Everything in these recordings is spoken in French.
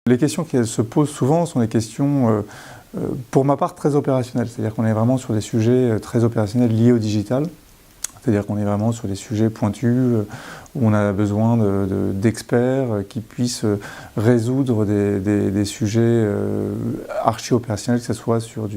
Les questions qui se posent souvent sont des questions, pour ma part, très opérationnelles. C'est-à-dire qu'on est vraiment sur des sujets très opérationnels liés au digital. C'est-à-dire qu'on est vraiment sur des sujets pointus où on a besoin d'experts qui puissent résoudre des sujets archi-opérationnels, que ce soit sur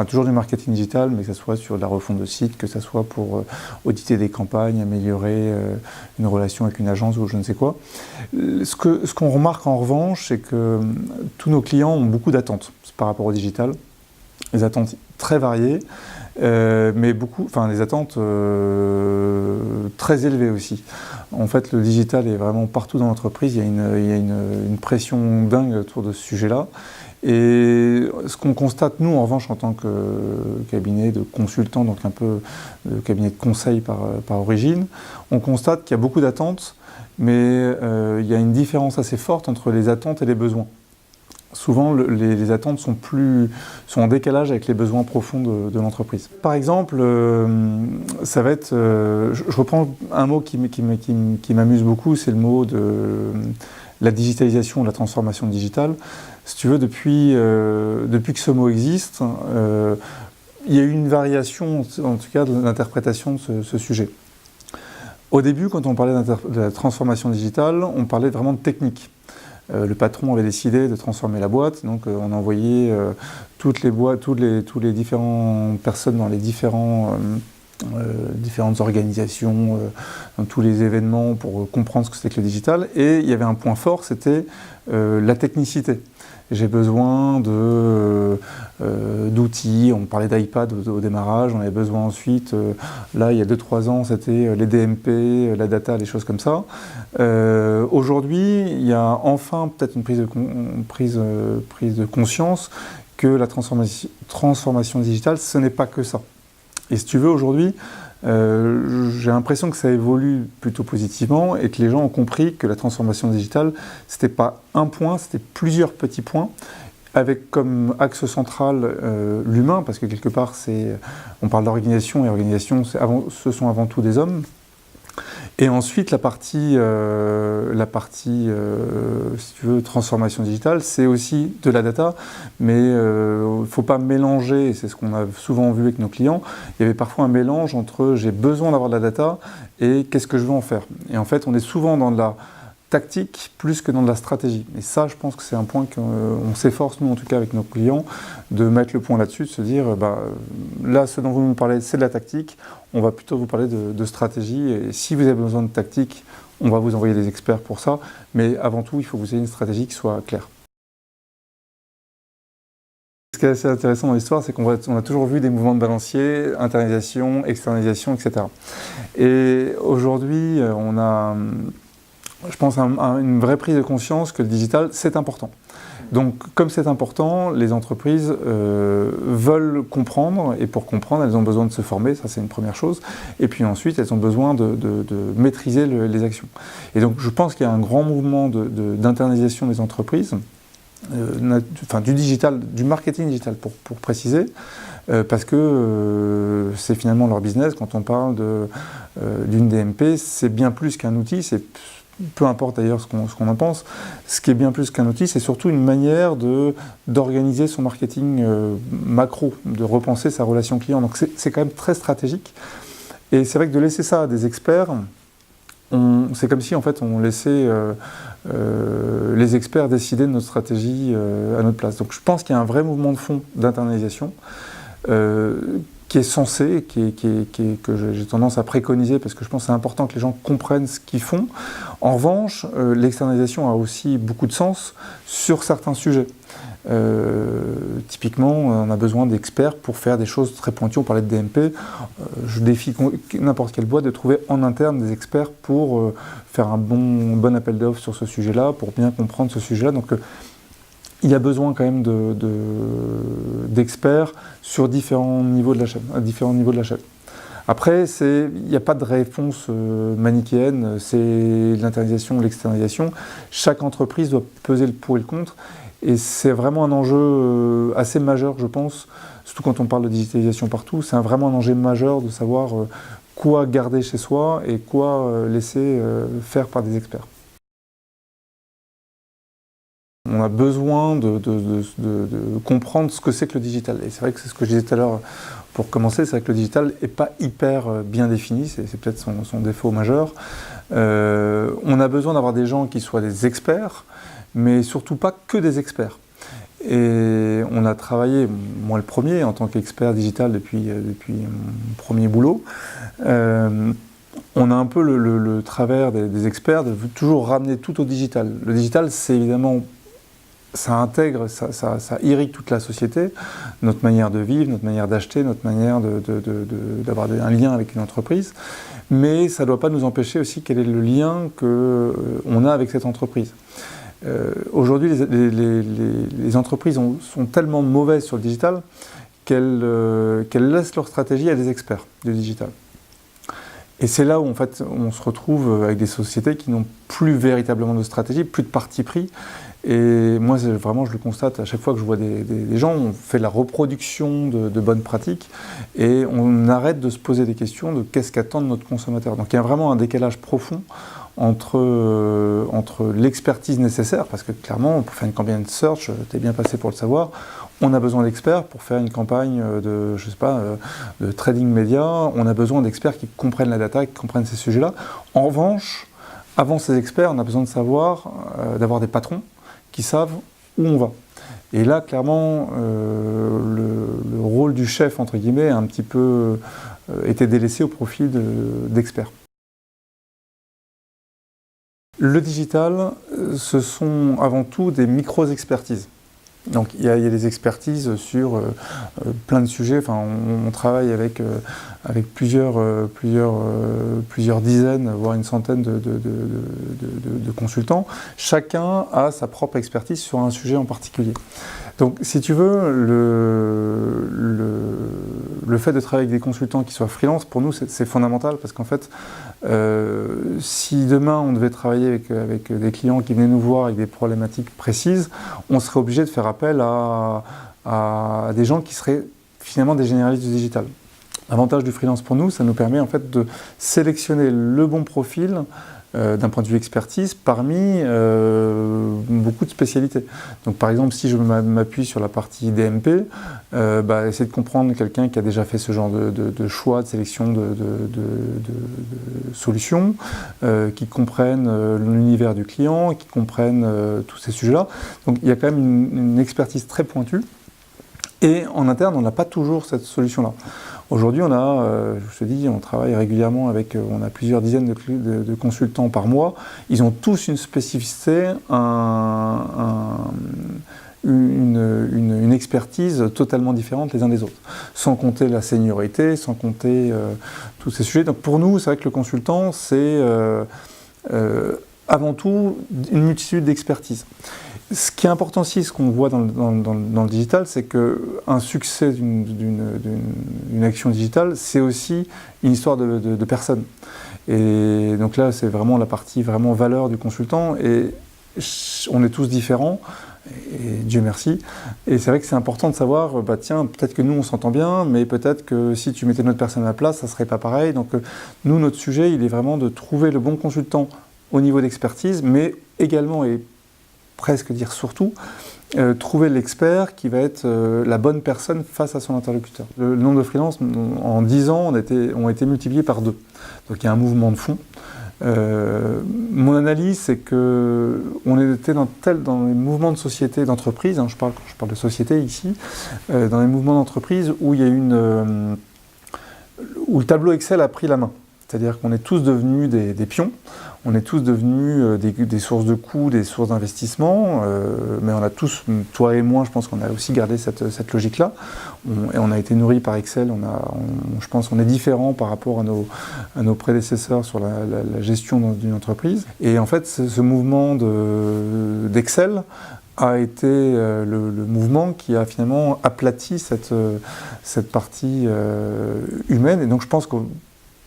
toujours du marketing digital, mais que ce soit sur de la refonte de site, que ce soit pour auditer des campagnes, améliorer une relation avec une agence ou je ne sais quoi. Ce qu'on remarque en revanche, c'est que tous nos clients ont beaucoup d'attentes par rapport au digital, des attentes très variées. Mais des attentes très élevées aussi. En fait, le digital est vraiment partout dans l'entreprise. Il y a une pression dingue autour de ce sujet-là. Et ce qu'on constate, nous, en revanche, en tant que cabinet de consultants, donc un peu cabinet de conseil par origine, on constate qu'il y a beaucoup d'attentes, mais il y a une différence assez forte entre les attentes et les besoins. Souvent, les attentes sont en décalage avec les besoins profonds de l'entreprise. Par exemple, ça va être, je reprends un mot qui m'amuse beaucoup, c'est le mot de la digitalisation, la transformation digitale. Si tu veux, depuis que ce mot existe, il y a eu une variation, en tout cas, de l'interprétation de ce sujet. Au début, quand on parlait de la transformation digitale, on parlait vraiment de technique. Le patron avait décidé de transformer la boîte, donc on envoyait toutes les boîtes, toutes les différentes personnes dans les différentes organisations, dans tous les événements pour comprendre ce que c'était que le digital. Et il y avait un point fort, c'était la technicité. J'ai besoin d'outils, on parlait d'iPad au démarrage, on avait besoin ensuite, là il y a 2-3 ans c'était les DMP, la data, les choses comme ça. Aujourd'hui, il y a enfin peut-être une prise de conscience que la transformation digitale, ce n'est pas que ça. Et si tu veux, aujourd'hui, j'ai l'impression que ça évolue plutôt positivement et que les gens ont compris que la transformation digitale, c'était pas un point, c'était plusieurs petits points, avec comme axe central l'humain, parce que quelque part, on parle d'organisation, et organisation, ce sont avant tout des hommes. Et ensuite, la partie si tu veux, transformation digitale, c'est aussi de la data, mais il ne faut pas mélanger, c'est ce qu'on a souvent vu avec nos clients, il y avait parfois un mélange entre j'ai besoin d'avoir de la data et qu'est-ce que je veux en faire. Et en fait, on est souvent dans de la tactique plus que dans de la stratégie. Et ça, je pense que c'est un point qu'on s'efforce, nous en tout cas avec nos clients, de mettre le point là-dessus, de se dire, là, ce dont vous nous parlez, c'est de la tactique, on va plutôt vous parler de stratégie, et si vous avez besoin de tactique, on va vous envoyer des experts pour ça, mais avant tout, il faut que vous ayez une stratégie qui soit claire. Ce qui est assez intéressant dans l'histoire, c'est qu'on a toujours vu des mouvements de balancier, internalisation, externalisation, etc. Et aujourd'hui, on a, je pense, une vraie prise de conscience que le digital, c'est important. Donc, comme c'est important, les entreprises veulent comprendre, et pour comprendre, elles ont besoin de se former, ça c'est une première chose, et puis ensuite, elles ont besoin de maîtriser les actions. Et donc, je pense qu'il y a un grand mouvement d'internalisation des entreprises, du digital, du marketing digital pour préciser, parce que c'est finalement leur business. Quand on parle d'une DMP, c'est bien plus qu'un outil, peu importe d'ailleurs ce qu'on en pense, ce qui est bien plus qu'un outil, c'est surtout une manière d'organiser son marketing macro, de repenser sa relation client. Donc c'est quand même très stratégique. Et c'est vrai que de laisser ça à des experts, c'est comme si en fait on laissait les experts décider de notre stratégie à notre place. Donc je pense qu'il y a un vrai mouvement de fond d'internalisation qui est censé, que j'ai tendance à préconiser parce que je pense que c'est important que les gens comprennent ce qu'ils font. En revanche, l'externalisation a aussi beaucoup de sens sur certains sujets. Typiquement, on a besoin d'experts pour faire des choses très pointues. On parlait de DMP. Je défie n'importe quelle boîte de trouver en interne des experts pour faire un bon appel d'offres sur ce sujet-là, pour bien comprendre ce sujet-là. Donc, il y a besoin quand même d'experts sur différents niveaux de la chaîne, à différents niveaux de la chaîne. Après, il n'y a pas de réponse manichéenne, c'est l'internalisation ou l'externalisation. Chaque entreprise doit peser le pour et le contre. Et c'est vraiment un enjeu assez majeur, je pense, surtout quand on parle de digitalisation partout, c'est vraiment un enjeu majeur de savoir quoi garder chez soi et quoi laisser faire par des experts. on a besoin de comprendre ce que c'est que le digital. Et c'est vrai que c'est ce que je disais tout à l'heure pour commencer, c'est vrai que le digital n'est pas hyper bien défini, c'est peut-être son défaut majeur. On a besoin d'avoir des gens qui soient des experts, mais surtout pas que des experts. Et on a travaillé, moi le premier, en tant qu'expert digital depuis mon premier boulot. On a un peu le travers des experts de toujours ramener tout au digital. Le digital, c'est évidemment, ça intègre, ça irrigue toute la société, notre manière de vivre, notre manière d'acheter, notre manière d'avoir un lien avec une entreprise. Mais ça ne doit pas nous empêcher aussi quel est le lien qu'on a avec cette entreprise. Aujourd'hui, les entreprises sont tellement mauvaises sur le digital qu'elles laissent leur stratégie à des experts du digital. Et c'est là où en fait, on se retrouve avec des sociétés qui n'ont plus véritablement de stratégie, plus de parti pris. Et moi, vraiment, je le constate à chaque fois que je vois des gens, on fait la reproduction de bonnes pratiques et on arrête de se poser des questions de qu'est-ce qu'attend notre consommateur. Donc il y a vraiment un décalage profond entre l'expertise nécessaire, parce que clairement, pour faire une campagne de search, tu es bien passé pour le savoir, on a besoin d'experts pour faire une campagne de trading média, on a besoin d'experts qui comprennent la data, qui comprennent ces sujets-là. En revanche, avant ces experts, on a besoin de savoir, d'avoir des patrons qui savent où on va. Et là, clairement, le rôle du chef, entre guillemets, a un petit peu été délaissé au profit d'experts. Le digital, ce sont avant tout des micro-expertises. Donc il y a des expertises sur plein de sujets. Enfin, on travaille avec plusieurs dizaines, voire une centaine de consultants. Chacun a sa propre expertise sur un sujet en particulier. Donc si tu veux, le fait de travailler avec des consultants qui soient freelance, pour nous c'est fondamental parce qu'en fait, si demain on devait travailler avec des clients qui venaient nous voir avec des problématiques précises, on serait obligé de faire appel à des gens qui seraient finalement des généralistes du digital. L'avantage du freelance pour nous, ça nous permet en fait de sélectionner le bon profil d'un point de vue expertise parmi beaucoup de spécialités. Donc par exemple, si je m'appuie sur la partie DMP, essayer de comprendre quelqu'un qui a déjà fait ce genre de choix, de sélection de solutions, qui comprennent l'univers du client, qui comprennent tous ces sujets-là. Donc il y a quand même une expertise très pointue. Et en interne, on n'a pas toujours cette solution-là. Aujourd'hui, on travaille régulièrement on a plusieurs dizaines de consultants par mois. Ils ont tous une spécificité, une expertise totalement différente les uns des autres. Sans compter la seniorité, sans compter tous ces sujets. Donc pour nous, c'est vrai que le consultant, c'est avant tout une multitude d'expertises. Ce qui est important aussi, ce qu'on voit dans le digital, c'est qu'un succès d'une action digitale, c'est aussi une histoire de personnes. Et donc là, c'est vraiment la partie vraiment valeur du consultant. Et on est tous différents, et Dieu merci. Et c'est vrai que c'est important de savoir, tiens, peut-être que nous, on s'entend bien, mais peut-être que si tu mettais notre personne à la place, ça ne serait pas pareil. Donc nous, notre sujet, il est vraiment de trouver le bon consultant au niveau d'expertise, mais également, et presque dire surtout, trouver l'expert qui va être la bonne personne face à son interlocuteur. Le nombre de freelances en 10 ans ont été multipliés par 2. Donc il y a un mouvement de fond. Mon analyse, c'est qu'on était dans les mouvements de société, d'entreprise, je parle de société ici, dans les mouvements d'entreprise où il y a où le tableau Excel a pris la main. C'est-à-dire qu'on est tous devenus des pions, on est tous devenus des sources de coûts, des sources d'investissement, mais on a tous, toi et moi, je pense qu'on a aussi gardé cette logique-là, et on a été nourris par Excel, je pense qu'on est différents par rapport à nos prédécesseurs sur la gestion d'une entreprise. Et en fait, ce mouvement d'Excel a été le mouvement qui a finalement aplati cette partie humaine, et donc je pense que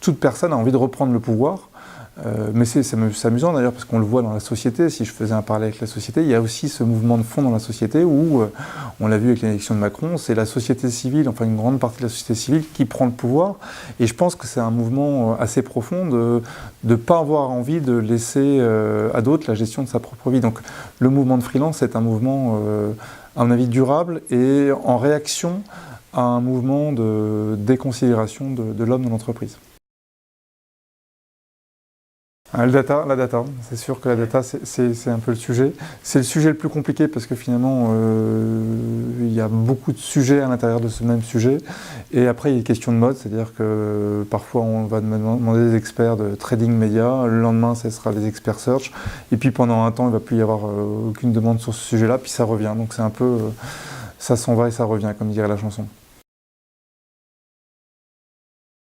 toute personne a envie de reprendre le pouvoir Mais c'est amusant d'ailleurs parce qu'on le voit dans la société. Si je faisais un parallèle avec la société, il y a aussi ce mouvement de fond dans la société où, on l'a vu avec l'élection de Macron, c'est la société civile, enfin une grande partie de la société civile qui prend le pouvoir. Et je pense que c'est un mouvement assez profond de ne pas avoir envie de laisser à d'autres la gestion de sa propre vie. Donc le mouvement de freelance est un mouvement, à mon avis, durable et en réaction à un mouvement de déconsidération de l'homme dans l'entreprise. La data, c'est sûr que la data, c'est un peu le sujet. C'est le sujet le plus compliqué parce que finalement, il y a beaucoup de sujets à l'intérieur de ce même sujet. Et après, il y a une question de mode, c'est-à-dire que parfois, on va demander des experts de trading média, le lendemain, ce sera des experts search. Et puis pendant un temps, il ne va plus y avoir aucune demande sur ce sujet-là, puis ça revient. Donc c'est un peu, ça s'en va et ça revient, comme dirait la chanson.